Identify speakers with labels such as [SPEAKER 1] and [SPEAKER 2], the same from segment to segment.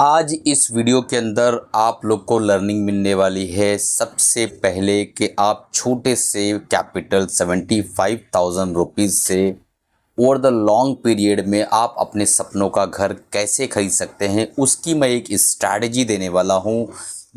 [SPEAKER 1] आज इस वीडियो के अंदर आप लोग को लर्निंग मिलने वाली है। सबसे पहले कि आप छोटे से कैपिटल 75,000 रुपीज़ से ओवर द लॉन्ग पीरियड में आप अपने सपनों का घर कैसे खरीद सकते हैं, उसकी मैं एक स्ट्रैटेजी देने वाला हूं।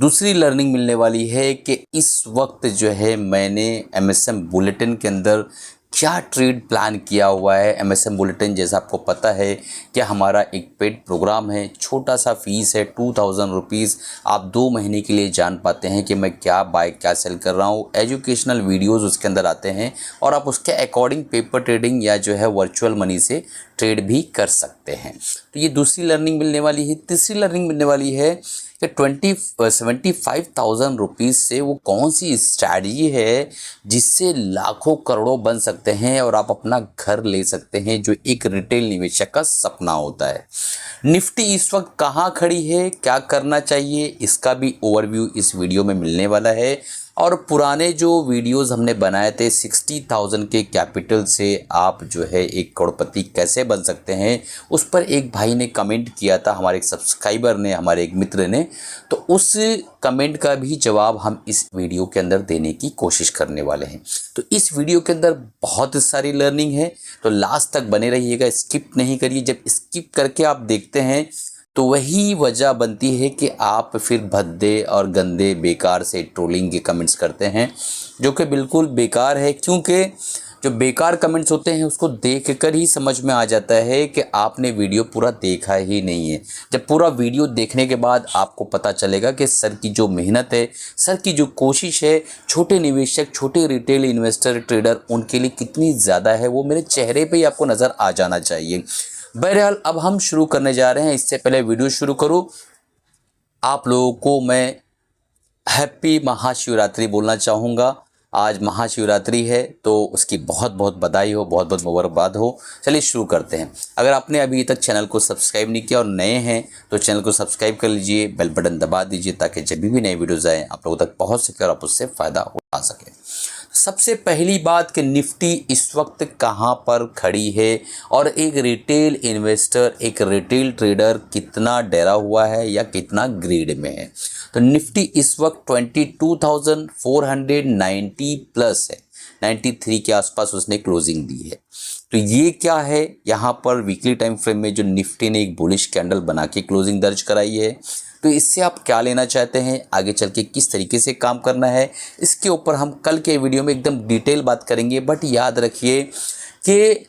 [SPEAKER 1] दूसरी लर्निंग मिलने वाली है कि इस वक्त जो है मैंने एमएसएम बुलेटिन के अंदर क्या ट्रेड प्लान किया हुआ है। एमएसएम बुलेटिन जैसा आपको पता है कि हमारा एक पेड प्रोग्राम है, छोटा सा फीस है 2000 रुपीज़। आप 2 महीने के लिए जान पाते हैं कि मैं क्या बाय क्या सेल कर रहा हूँ। एजुकेशनल वीडियोस उसके अंदर आते हैं और आप उसके अकॉर्डिंग पेपर ट्रेडिंग या जो है वर्चुअल मनी से ट्रेड भी कर सकते हैं। तो ये दूसरी लर्निंग मिलने वाली है। तीसरी लर्निंग मिलने वाली है कि 75,000 रुपीज़ से वो कौन सी स्ट्रैटेजी है जिससे लाखों करोड़ों बन सकते हैं और आप अपना घर ले सकते हैं, जो एक रिटेल निवेशक का सपना होता है। निफ्टी इस वक्त कहाँ खड़ी है, क्या करना चाहिए, इसका भी ओवरव्यू इस वीडियो में मिलने वाला है। और पुराने जो वीडियोस हमने बनाए थे 60,000 के कैपिटल से आप जो है एक करोड़पति कैसे बन सकते हैं, उस पर एक भाई ने कमेंट किया था, हमारे एक सब्सक्राइबर ने, हमारे एक मित्र ने। तो उस कमेंट का भी जवाब हम इस वीडियो के अंदर देने की कोशिश करने वाले हैं। तो इस वीडियो के अंदर बहुत सारी लर्निंग है, तो लास्ट तक बने रहिएगा, स्किप नहीं करिए। जब स्किप करके आप देखते हैं तो वही वजह बनती है कि आप फिर भद्दे और गंदे बेकार से ट्रोलिंग के कमेंट्स करते हैं, जो कि बिल्कुल बेकार है। क्योंकि जो बेकार कमेंट्स होते हैं उसको देखकर ही समझ में आ जाता है कि आपने वीडियो पूरा देखा ही नहीं है। जब पूरा वीडियो देखने के बाद आपको पता चलेगा कि सर की जो मेहनत है, सर की जो कोशिश है, छोटे निवेशक, छोटे रिटेल इन्वेस्टर, ट्रेडर, उनके लिए कितनी ज़्यादा है, वो मेरे चेहरे पे ही आपको नज़र आ जाना चाहिए। बहरहाल अब हम शुरू करने जा रहे हैं। इससे पहले वीडियो शुरू करूँ, आप लोगों को मैं हैप्पी महाशिवरात्रि बोलना चाहूँगा। आज महाशिवरात्रि है तो उसकी बहुत बहुत बधाई हो, बहुत बहुत मुबारकबाद हो। चलिए शुरू करते हैं। अगर आपने अभी तक चैनल को सब्सक्राइब नहीं किया और नए हैं तो चैनल को सब्सक्राइब कर लीजिए, बेल बटन दबा दीजिए ताकि जब भी नए वीडियोज़ आएँ आप लोगों तक पहुँच सके और आप उससे फ़ायदा उठा सकें। सबसे पहली बात कि निफ्टी इस वक्त कहाँ पर खड़ी है और एक रिटेल इन्वेस्टर, एक रिटेल ट्रेडर कितना डरा हुआ है या कितना ग्रीड में है। तो निफ्टी इस वक्त 22,490 प्लस है, 93 के आसपास उसने क्लोजिंग दी है। तो ये क्या है, यहाँ पर वीकली टाइम फ्रेम में जो निफ्टी ने एक बुलिश कैंडल बना के क्लोजिंग दर्ज कराई है। तो इससे आप क्या लेना चाहते हैं, आगे चल के किस तरीके से काम करना है, इसके ऊपर हम कल के वीडियो में एकदम डिटेल बात करेंगे। बट याद रखिए कि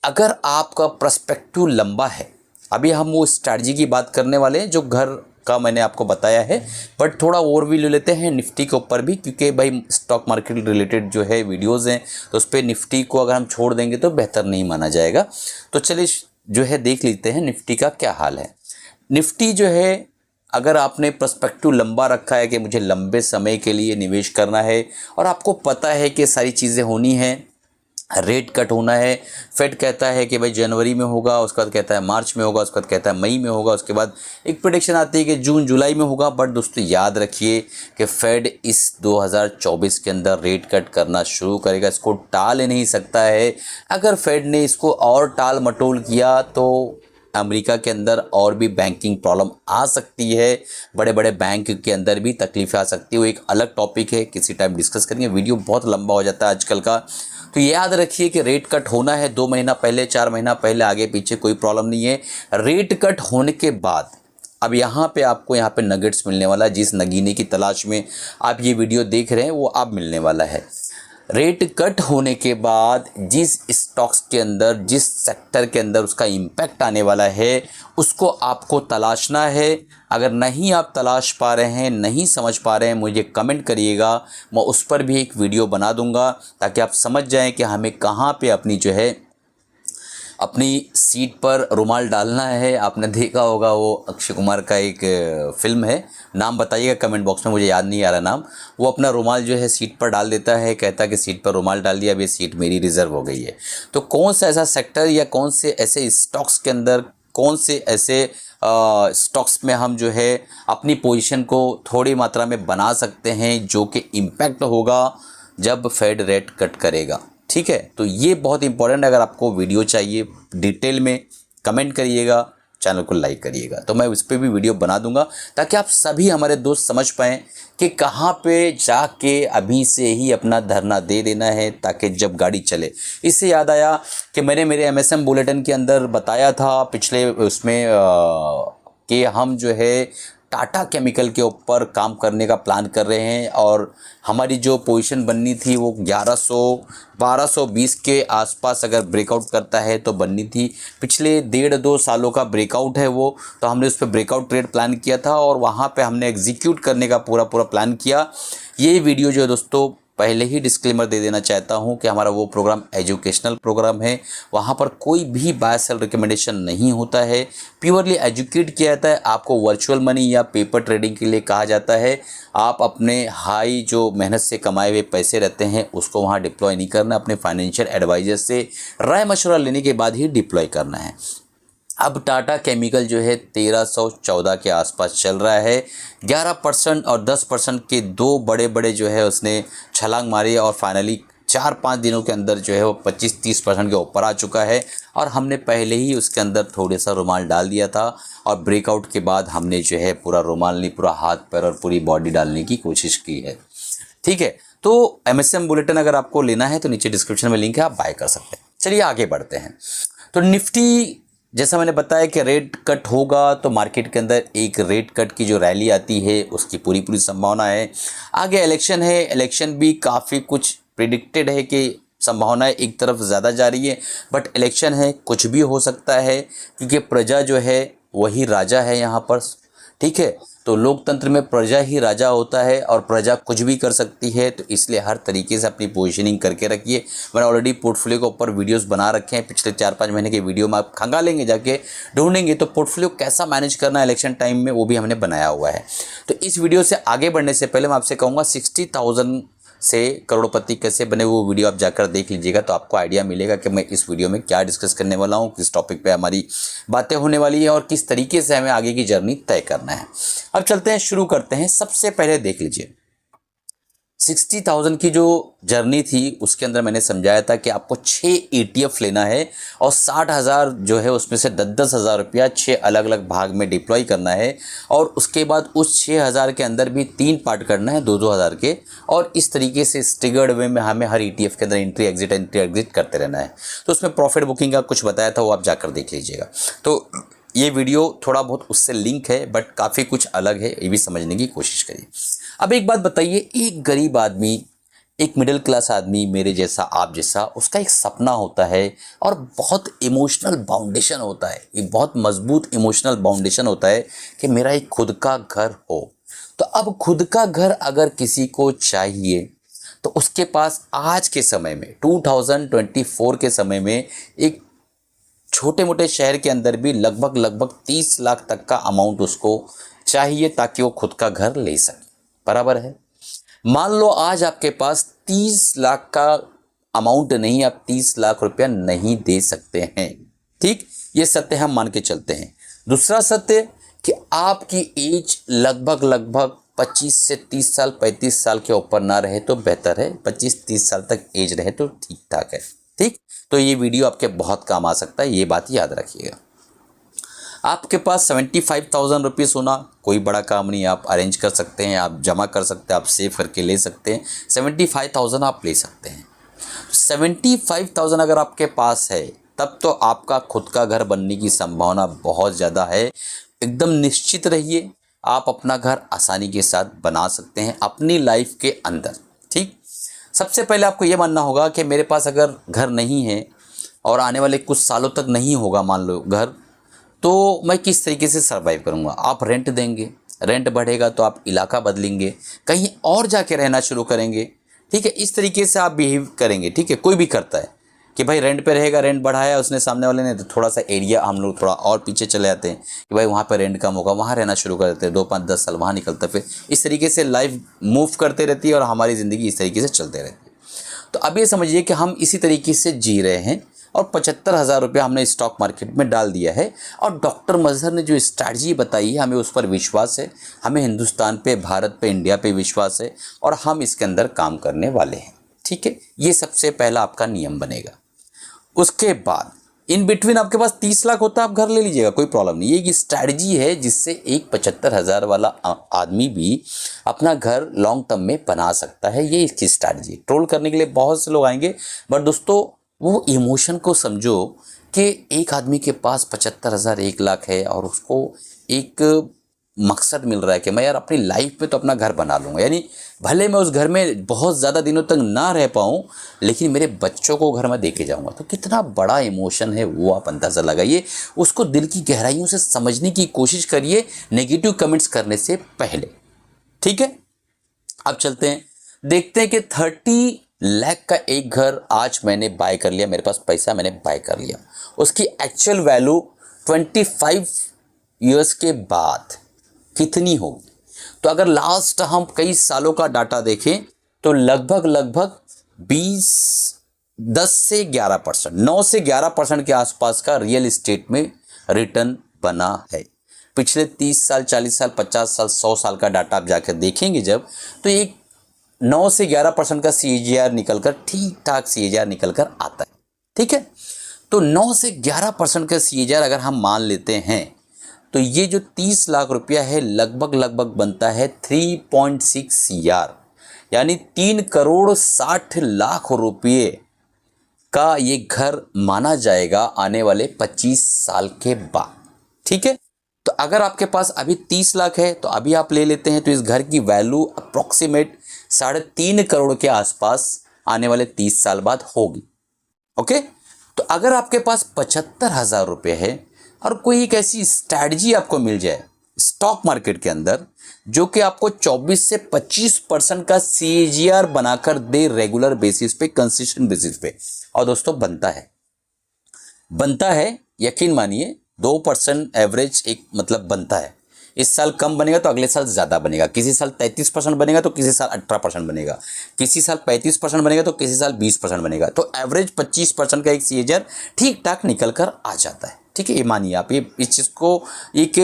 [SPEAKER 1] अगर आपका पर्सपेक्टिव लंबा है, अभी हम वो स्ट्रैटेजी की बात करने वाले हैं जो घर का मैंने आपको बताया है, बट थोड़ा ओवरव्यू ले लेते हैं निफ्टी के ऊपर भी, क्योंकि भाई स्टॉक मार्केट रिलेटेड जो है वीडियोस हैं तो उस पर निफ्टी को अगर हम छोड़ देंगे तो बेहतर नहीं माना जाएगा। तो चलिए जो है देख लेते हैं निफ्टी का क्या हाल है। निफ्टी जो है, अगर आपने पर्सपेक्टिव लंबा रखा है कि मुझे लंबे समय के लिए निवेश करना है और आपको पता है कि सारी चीज़ें होनी हैं, रेट कट होना है, फेड कहता है कि भाई जनवरी में होगा, उसके बाद कहता है मार्च में होगा, उसके बाद कहता है मई में होगा, उसके बाद एक प्रेडिक्शन आती है कि जून जुलाई में होगा। बट दोस्तों याद रखिए कि फेड इस 2024 के अंदर रेट कट करना शुरू करेगा, इसको टाल नहीं सकता है। अगर फेड ने इसको और टाल मटोल किया तो अमेरिका के अंदर और भी बैंकिंग प्रॉब्लम आ सकती है, बड़े बड़े बैंक के अंदर भी तकलीफें आ सकती है। वो एक अलग टॉपिक है, किसी टाइम डिस्कस करेंगे, वीडियो बहुत लंबा हो जाता है आजकल का। तो याद रखिए कि रेट कट होना है 2 महीना पहले, 4 महीना पहले, आगे पीछे कोई प्रॉब्लम नहीं है। रेट कट होने के बाद अब यहाँ पे आपको यहाँ पे नगेट्स मिलने वाला है। जिस नगीने की तलाश में आप ये वीडियो देख रहे हैं वो अब मिलने वाला है। रेट कट होने के बाद जिस स्टॉक्स के अंदर, जिस सेक्टर के अंदर उसका इम्पैक्ट आने वाला है, उसको आपको तलाशना है। अगर नहीं आप तलाश पा रहे हैं, नहीं समझ पा रहे हैं, मुझे कमेंट करिएगा, मैं उस पर भी एक वीडियो बना दूंगा ताकि आप समझ जाएं कि हमें कहाँ पे अपनी जो है अपनी सीट पर रुमाल डालना है। आपने देखा होगा वो अक्षय कुमार का एक फिल्म है, नाम बताइएगा कमेंट बॉक्स में, मुझे याद नहीं आ रहा नाम। वो अपना रुमाल जो है सीट पर डाल देता है, कहता है कि सीट पर रुमाल डाल दिया, अब ये सीट मेरी रिजर्व हो गई है। तो कौन सा ऐसा सेक्टर या कौन से ऐसे स्टॉक्स के अंदर, कौन से ऐसे स्टॉक्स में हम जो है अपनी पोजीशन को थोड़ी मात्रा में बना सकते हैं जो कि इम्पैक्ट होगा जब फेड रेट कट करेगा। ठीक है, तो ये बहुत इंपॉर्टेंट है। अगर आपको वीडियो चाहिए डिटेल में कमेंट करिएगा, चैनल को लाइक करिएगा। तो मैं उस पर भी वीडियो बना दूंगा ताकि आप सभी हमारे दोस्त समझ पाएँ कि कहाँ पे जाके अभी से ही अपना धरना दे देना है ताकि जब गाड़ी चले। इससे याद आया कि मैंने मेरे एमएसएम बुलेटिन के अंदर बताया था पिछले उसमें कि हम जो है टाटा केमिकल के ऊपर काम करने का प्लान कर रहे हैं और हमारी जो पोजीशन बननी थी वो 1220 के आसपास अगर ब्रेकआउट करता है तो बननी थी। पिछले 1.5-2 सालों का ब्रेकआउट है वो, तो हमने उस पर ब्रेकआउट ट्रेड प्लान किया था और वहाँ पे हमने एग्जीक्यूट करने का पूरा प्लान किया। ये वीडियो जो है दोस्तों, पहले ही डिस्क्लेमर दे देना चाहता हूं कि हमारा वो प्रोग्राम एजुकेशनल प्रोग्राम है, वहां पर कोई भी बाय सेल रिकमेंडेशन नहीं होता है, प्योरली एजुकेट किया जाता है। आपको वर्चुअल मनी या पेपर ट्रेडिंग के लिए कहा जाता है। आप अपने हाई जो मेहनत से कमाए हुए पैसे रहते हैं उसको वहां डिप्लॉय नहीं करना, अपने फाइनेंशियल एडवाइजर से राय मशवरा लेने के बाद ही डिप्लॉय करना है। अब टाटा केमिकल जो है 1314 के आसपास चल रहा है। 11% और 10% के दो बड़े जो है उसने छलांग मारी और फाइनली 4-5 दिनों के अंदर जो है वो 25-30% के ऊपर आ चुका है और हमने पहले ही उसके अंदर थोड़ा सा रुमाल डाल दिया था और ब्रेकआउट के बाद हमने जो है पूरा रुमाल नहीं, पूरा हाथ पैर और पूरी बॉडी डालने की कोशिश की है। ठीक है, तो एमएसएम बुलेटिन अगर आपको लेना है तो नीचे डिस्क्रिप्शन में लिंक है, आप बाय कर सकते हैं। चलिए आगे बढ़ते हैं। तो निफ्टी, जैसा मैंने बताया कि रेट कट होगा तो मार्केट के अंदर एक रेट कट की जो रैली आती है उसकी पूरी संभावना है। आगे इलेक्शन है, इलेक्शन भी काफ़ी कुछ प्रिडिक्टेड है कि संभावनाएं एक तरफ ज़्यादा जा रही है, बट इलेक्शन है, कुछ भी हो सकता है क्योंकि प्रजा जो है वही राजा है यहाँ पर। ठीक है, तो लोकतंत्र में प्रजा ही राजा होता है और प्रजा कुछ भी कर सकती है, तो इसलिए हर तरीके से अपनी पोजीशनिंग करके रखिए। मैंने ऑलरेडी पोर्टफोलियो के ऊपर वीडियोस बना रखे हैं, पिछले 4-5 महीने के वीडियो में आप खंगालेंगे, जाके ढूंढेंगे तो पोर्टफोलियो कैसा मैनेज करना है इलेक्शन टाइम में वो भी हमने बनाया हुआ है। तो इस वीडियो से आगे बढ़ने से पहले मैं आपसे कहूँगा 60,000 से करोड़पति कैसे बने वो वीडियो आप जाकर देख लीजिएगा, तो आपको आइडिया मिलेगा कि मैं इस वीडियो में क्या डिस्कस करने वाला हूँ, किस टॉपिक पे हमारी बातें होने वाली है और किस तरीके से हमें आगे की जर्नी तय करना है। अब चलते हैं, शुरू करते हैं। सबसे पहले देख लीजिए 60,000 की जो जर्नी थी उसके अंदर मैंने समझाया था कि आपको 6 ETF लेना है और 60,000 जो है उसमें से 10-10 हज़ार रुपया 6 अलग अलग भाग में डिप्लॉय करना है और उसके बाद उस 6,000 के अंदर भी 3 पार्ट करना है 2-2 हज़ार के, और इस तरीके से स्टिगर्ड वे में हमें हर ETF के अंदर एंट्री एग्जिट करते रहना है। तो उसमें प्रॉफिट बुकिंग का कुछ बताया था, वो आप जाकर देख लीजिएगा। तो ये वीडियो थोड़ा बहुत उससे लिंक है बट काफ़ी कुछ अलग है, ये भी समझने की कोशिश करिए। अब एक बात बताइए, एक गरीब आदमी, एक मिडिल क्लास आदमी मेरे जैसा, आप जैसा, उसका एक सपना होता है और बहुत इमोशनल बाउंडेशन होता है, एक बहुत मजबूत इमोशनल बाउंडेशन होता है कि मेरा एक खुद का घर हो। तो अब खुद का घर अगर किसी को चाहिए तो उसके पास आज के समय में 2024 के समय में एक छोटे मोटे शहर के अंदर भी लगभग 30 लाख तक का अमाउंट उसको चाहिए ताकि वो खुद का घर ले सके। बराबर है। मान लो आज आपके पास 30 लाख का अमाउंट नहीं, आप 30 लाख रुपया नहीं दे सकते हैं। ठीक, ये सत्य हम मान के चलते हैं। दूसरा सत्य कि आपकी एज लगभग 25 से 30 साल, 35 साल के ऊपर ना रहे तो बेहतर है। 25-30 साल तक एज रहे तो ठीक ठाक है। ठीक, तो ये वीडियो आपके बहुत काम आ सकता है, ये बात याद रखिएगा। आपके पास 75,000 रुपीज़ होना कोई बड़ा काम नहीं है, आप अरेंज कर सकते हैं, आप जमा कर सकते हैं, आप सेव करके ले सकते हैं। 75,000 आप ले सकते हैं। 75,000 अगर आपके पास है तब तो आपका खुद का घर बनने की संभावना बहुत ज़्यादा है। एकदम निश्चित रहिए, आप अपना घर आसानी के साथ बना सकते हैं अपनी लाइफ के अंदर। ठीक, सबसे पहले आपको ये मानना होगा कि मेरे पास अगर घर नहीं है और आने वाले कुछ सालों तक नहीं होगा मान लो घर, तो मैं किस तरीके से सर्वाइव करूँगा। आप रेंट देंगे, रेंट बढ़ेगा तो आप इलाका बदलेंगे, कहीं और जाके रहना शुरू करेंगे। ठीक है, इस तरीके से आप बिहेव करेंगे। ठीक है, कोई भी करता है कि भाई रेंट पे रहेगा, रेंट बढ़ाया उसने सामने वाले ने तो थोड़ा सा एरिया हम लोग थोड़ा और पीछे चले जाते हैं कि भाई वहाँ पे रेंट कम होगा, वहाँ रहना शुरू कर देते हैं। 2-5-10 साल वहाँ निकलता है, फिर इस तरीके से लाइफ मूव करते रहती है और हमारी ज़िंदगी इस तरीके से चलते रहती है। तो अब ये समझिए कि हम इसी तरीके से जी रहे हैं और 75,000 रुपया हमने स्टॉक मार्केट में डाल दिया है और डॉक्टर मजहर ने जो स्ट्रैटेजी बताई है हमें उस पर विश्वास है, हमें हिंदुस्तान पे, भारत पे, इंडिया पे विश्वास है और हम इसके अंदर काम करने वाले हैं। ठीक है, ये सबसे पहला आपका नियम बनेगा। उसके बाद इन बिटवीन आपके पास 30 लाख होता है, आप घर ले लीजिएगा, कोई प्रॉब्लम नहीं। ये एक स्ट्रैटेजी है जिससे एक 75,000 वाला आदमी भी अपना घर लॉन्ग टर्म में बना सकता है। ये इसकी स्ट्रैटेजी। ट्रोल करने के लिए बहुत से लोग आएंगे, बट दोस्तों वो इमोशन को समझो कि एक आदमी के पास 75,000 1 लाख है और उसको एक मकसद मिल रहा है कि मैं यार अपनी लाइफ में तो अपना घर बना लूँगा, यानी भले मैं उस घर में बहुत ज़्यादा दिनों तक ना रह पाऊँ लेकिन मेरे बच्चों को घर में देके जाऊँगा। तो कितना बड़ा इमोशन है वो आप अंदाज़ा लगाइए, उसको दिल की गहराइयों से समझने की कोशिश करिए नेगेटिव कमेंट्स करने से पहले, ठीक है। अब चलते हैं, देखते हैं कि 30 लाख का एक घर आज मैंने बाय कर लिया, मेरे पास पैसा मैंने बाय कर लिया, उसकी एक्चुअल वैल्यू 25 ईयर्स के बाद कितनी होगी। तो अगर लास्ट हम कई सालों का डाटा देखें तो लगभग 10 से 11%, 9 से 11% के आसपास का रियल एस्टेट में रिटर्न बना है। पिछले 30 साल, 40 साल, 50 साल, 100 साल का डाटा आप जाकर देखेंगे जब, तो एक 9 से 11% का CAGR निकलकर, ठीक ठाक CAGR निकलकर आता है, ठीक है। तो 9 से 11% का CAGR अगर हम मान लेते हैं तो ये जो 30 लाख रुपया है लगभग बनता है 3.6 CR, यानी 3,60,00,000 रुपये का ये घर माना जाएगा आने वाले 25 साल के बाद, ठीक है। तो अगर आपके पास अभी 30 लाख है तो अभी आप ले लेते हैं तो इस घर की वैल्यू अप्रॉक्सीमेट 3.5 करोड़ के आसपास आने वाले 30 साल बाद होगी, ओके। तो अगर आपके पास 75,000 रुपये है और कोई एक ऐसी स्ट्रैटेजी आपको मिल जाए स्टॉक मार्केट के अंदर जो कि आपको 24 से 25% का CAGR बनाकर दे रेगुलर बेसिस पे, कंसिस्टेंट बेसिस पे, और दोस्तों बनता है, यकीन मानिए 2% एवरेज एक मतलब बनता है। इस साल कम बनेगा तो अगले साल ज़्यादा बनेगा, किसी साल 33% बनेगा तो किसी साल 18% बनेगा, किसी साल 35% बनेगा तो किसी साल 20% बनेगा। तो एवरेज 25% का एक CAGR ठीक ठाक निकल कर आ जाता है, ठीक है। ये मानिए आप, ये इस चीज़ को एक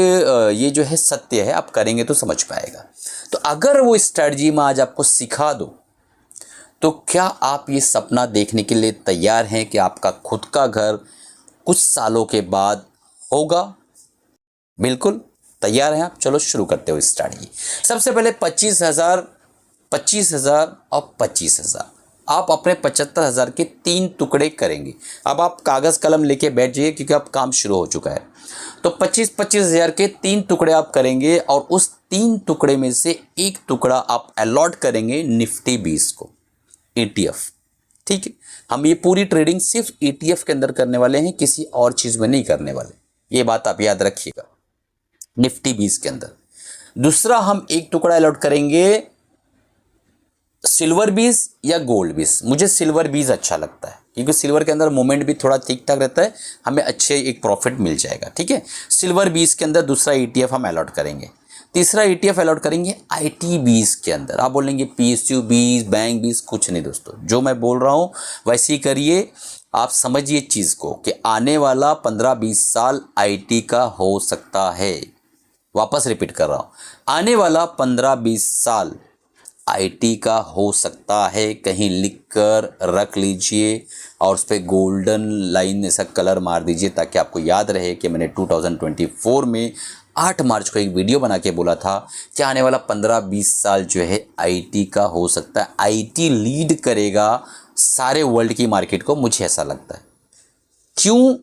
[SPEAKER 1] ये जो है सत्य है, आप करेंगे तो समझ पाएगा। तो अगर वो स्ट्रैटेजी में आज आपको सिखा दो तो क्या आप ये सपना देखने के लिए तैयार हैं कि आपका खुद का घर कुछ सालों के बाद होगा? बिल्कुल तैयार हैं आप। चलो शुरू करते हो स्ट्रैटेजी। सबसे पहले 25,000 और 25,000 आप अपने 75,000 के 3 टुकड़े करेंगे। अब आप कागज़ कलम लेके बैठ जाइए क्योंकि अब काम शुरू हो चुका है। तो 25,000 के 3 टुकड़े आप करेंगे और उस 3 टुकड़े में से एक टुकड़ा आप अलॉट करेंगे निफ्टी 20 को, ETF, ठीक है। हम ये पूरी ट्रेडिंग सिर्फ ETF के अंदर करने वाले हैं, किसी और चीज़ में नहीं करने वाले, ये बात आप याद रखिएगा, निफ्टी 20 के अंदर। दूसरा हम एक टुकड़ा अलॉट करेंगे सिल्वर 20 या गोल्ड 20। मुझे सिल्वर 20 अच्छा लगता है क्योंकि सिल्वर के अंदर मूवमेंट भी थोड़ा ठीक ठाक रहता है, हमें अच्छे एक प्रॉफिट मिल जाएगा, ठीक है। सिल्वर 20 के अंदर दूसरा ETF हम अलॉट करेंगे। तीसरा ETF अलॉट करेंगे IT 20 के अंदर। आप बोलेंगे PSU 20, बैंक 20, कुछ नहीं दोस्तों, जो मैं बोल रहा हूँ वैसे ही करिए। आप समझिए चीज़ को कि आने वाला 15-20 साल IT का हो सकता है। वापस रिपीट कर रहा हूँ, आने वाला 15-20 साल IT का हो सकता है। कहीं लिख कर रख लीजिए और उस पर गोल्डन लाइन ऐसा कलर मार दीजिए ताकि आपको याद रहे कि मैंने 2024 में 8 मार्च को एक वीडियो बना के बोला था कि आने वाला 15-20 साल जो है IT का हो सकता है। IT लीड करेगा सारे वर्ल्ड की मार्केट को, मुझे ऐसा लगता है। क्यों,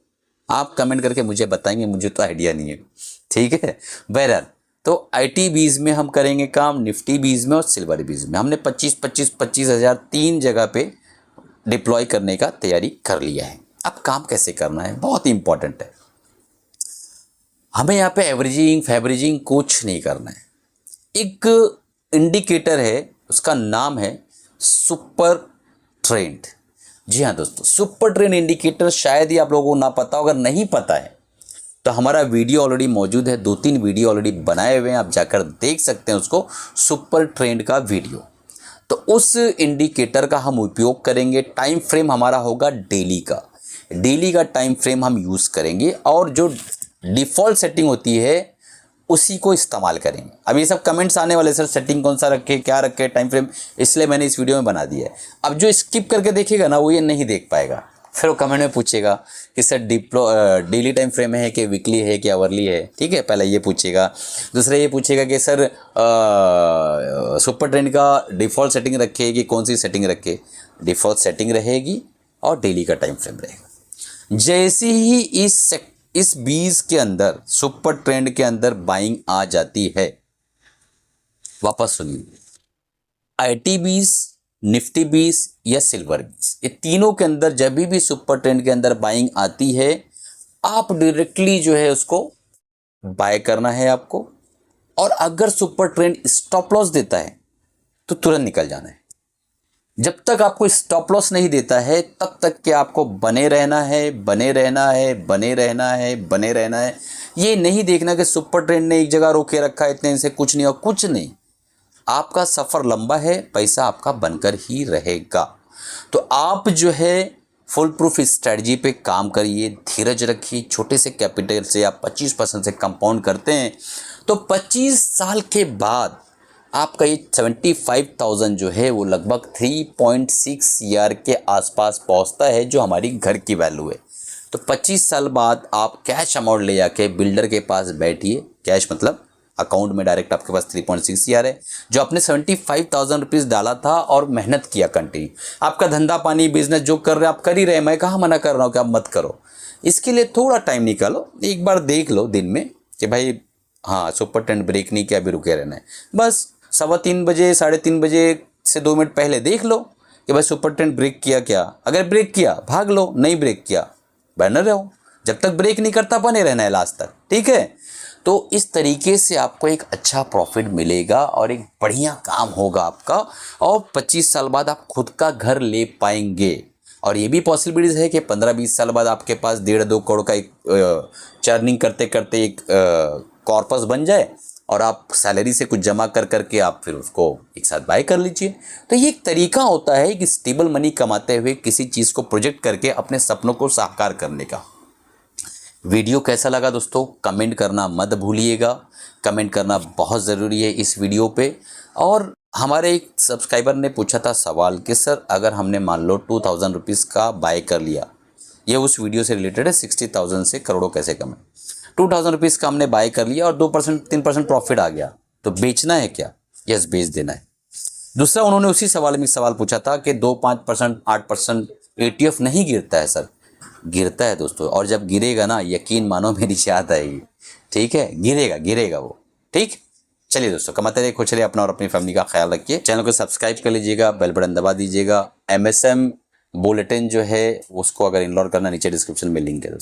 [SPEAKER 1] आप कमेंट करके मुझे बताएंगे, मुझे तो आइडिया नहीं है, ठीक है। बहरहाल तो IT 20 में हम करेंगे काम, निफ्टी 20 में और सिल्वर 20 में। हमने 25,000 3 जगह पे डिप्लॉय करने का तैयारी कर लिया है। अब काम कैसे करना है बहुत इंपॉर्टेंट है। हमें यहाँ पे एवरेजिंग फेवरेजिंग कुछ नहीं करना है। एक इंडिकेटर है, उसका नाम है सुपर ट्रेंड। जी हाँ दोस्तों, सुपर ट्रेंड इंडिकेटर शायद ही आप लोगों को ना पता हो। अगर नहीं पता है तो हमारा वीडियो ऑलरेडी मौजूद है, 2-3 वीडियो ऑलरेडी बनाए हुए हैं, आप जाकर देख सकते हैं उसको, सुपर ट्रेंड का वीडियो। तो उस इंडिकेटर का हम उपयोग करेंगे। टाइम फ्रेम हमारा होगा डेली का टाइम फ्रेम हम यूज़ करेंगे और जो डिफ़ॉल्ट सेटिंग होती है उसी को इस्तेमाल करेंगे। अब ये सब कमेंट्स आने वाले, सर सेटिंग कौन सा रखे, क्या रखे, टाइम फ्रेम, इसलिए मैंने इस वीडियो में बना दिया है। अब जो स्किप करके देखेगा ना वो ये नहीं देख पाएगा, फिर वो कमेंट में पूछेगा कि सर डेली टाइम फ्रेम है कि वीकली है कि आवरली है, ठीक है, पहले ये पूछेगा। दूसरा ये पूछेगा कि सर सुपर ट्रेंड का डिफ़ॉल्ट सेटिंग रखे कि कौन सी सेटिंग रखे। डिफ़ॉल्ट सेटिंग रहेगी और डेली का टाइम फ्रेम रहेगा। जैसे ही इस 20 के अंदर सुपर ट्रेंड के अंदर बाइंग आ जाती है, वापस सुनिए, IT 20, निफ्टी 20 या सिल्वर 20, ये तीनों के अंदर जब भी सुपर ट्रेंड के अंदर बाइंग आती है, आप डायरेक्टली जो है उसको बाय करना है आपको। और अगर सुपर ट्रेंड स्टॉप लॉस देता है तो तुरंत निकल जाना है। जब तक आपको स्टॉप लॉस नहीं देता है तब तक के आपको बने रहना है, बने रहना है, बने रहना है, बने रहना है। ये नहीं देखना कि सुपर ट्रेंड ने एक जगह रोके रखा है, इतने से कुछ नहीं, और कुछ नहीं। आपका सफ़र लंबा है, पैसा आपका बनकर ही रहेगा। तो आप जो है फुल प्रूफ स्ट्रेटजी पे काम करिए, धीरज रखिए। छोटे से कैपिटल से आप 25% से कंपाउंड करते हैं तो 25 साल के बाद आपका ये 75,000 जो है वो लगभग 3.6 ईयर के आसपास पहुंचता है, जो हमारी घर की वैल्यू है। तो 25 साल बाद आप कैश अमाउंट ले जाके बिल्डर के पास बैठिए। कैश मतलब अकाउंट में डायरेक्ट आपके पास 3.6 ईयर है, जो आपने 75,000 रुपीज़ डाला था और मेहनत किया कंटिन्यू। आपका धंधा पानी बिजनेस जो कर रहे हैं आप कर ही रहे हैं, मैं कहाँ मना कर रहा हूँ कि आप मत करो। इसके लिए थोड़ा टाइम निकालो, एक बार देख लो दिन में कि भाई हाँ सुपर ट्रेंड ब्रेक नहीं किया, अभी रुके रहना है। बस 3:15 बजे 3:30 बजे से 2 मिनट पहले देख लो कि भाई सुपर ट्रेंड ब्रेक किया क्या। अगर ब्रेक किया भाग लो, नहीं ब्रेक किया बने रहो। जब तक ब्रेक नहीं करता बने रहना है लास्ट तक, ठीक है। तो इस तरीके से आपको एक अच्छा प्रॉफिट मिलेगा और एक बढ़िया काम होगा आपका, और 25 साल बाद आप खुद का घर ले पाएंगे। और ये भी पॉसिबिलिटीज़ है कि 15-20 साल बाद आपके पास 1.5-2 करोड़ का एक चर्निंग करते करते एक कॉर्पस बन जाए और आप सैलरी से कुछ जमा कर करके आप फिर उसको एक साथ बाय कर लीजिए। तो ये एक तरीका होता है कि स्टेबल मनी कमाते हुए किसी चीज़ को प्रोजेक्ट करके अपने सपनों को साकार करने का। वीडियो कैसा लगा दोस्तों, कमेंट करना मत भूलिएगा। कमेंट करना बहुत ज़रूरी है इस वीडियो पे। और हमारे एक सब्सक्राइबर ने पूछा था सवाल कि सर अगर हमने मान लो 2,000 रुपीज़ का बाय कर लिया, ये उस वीडियो से रिलेटेड है, 60,000 से करोड़ों कैसे कमाएं। 2,000 रुपीज़ का हमने बाय कर लिया और 2% 3% प्रॉफिट आ गया, तो बेचना है क्या? यस, बेच देना है। दूसरा उन्होंने उसी सवाल में सवाल पूछा था कि 2-5% 8% ETF नहीं गिरता है सर। गिरता है दोस्तों, और जब गिरेगा ना यकीन मानो मेरी याद आएगी, ठीक है, गिरेगा वो, ठीक। चलिए दोस्तों, कमाते रहिए, खुश रहिए, अपना और अपनी फैमिली का ख्याल रखिए। चैनल को सब्सक्राइब कर लीजिएगा, बेल बटन दबा दीजिएगा। MSM बुलेटिन जो है उसको अगर इनरोल करना, नीचे डिस्क्रिप्शन में लिंक है।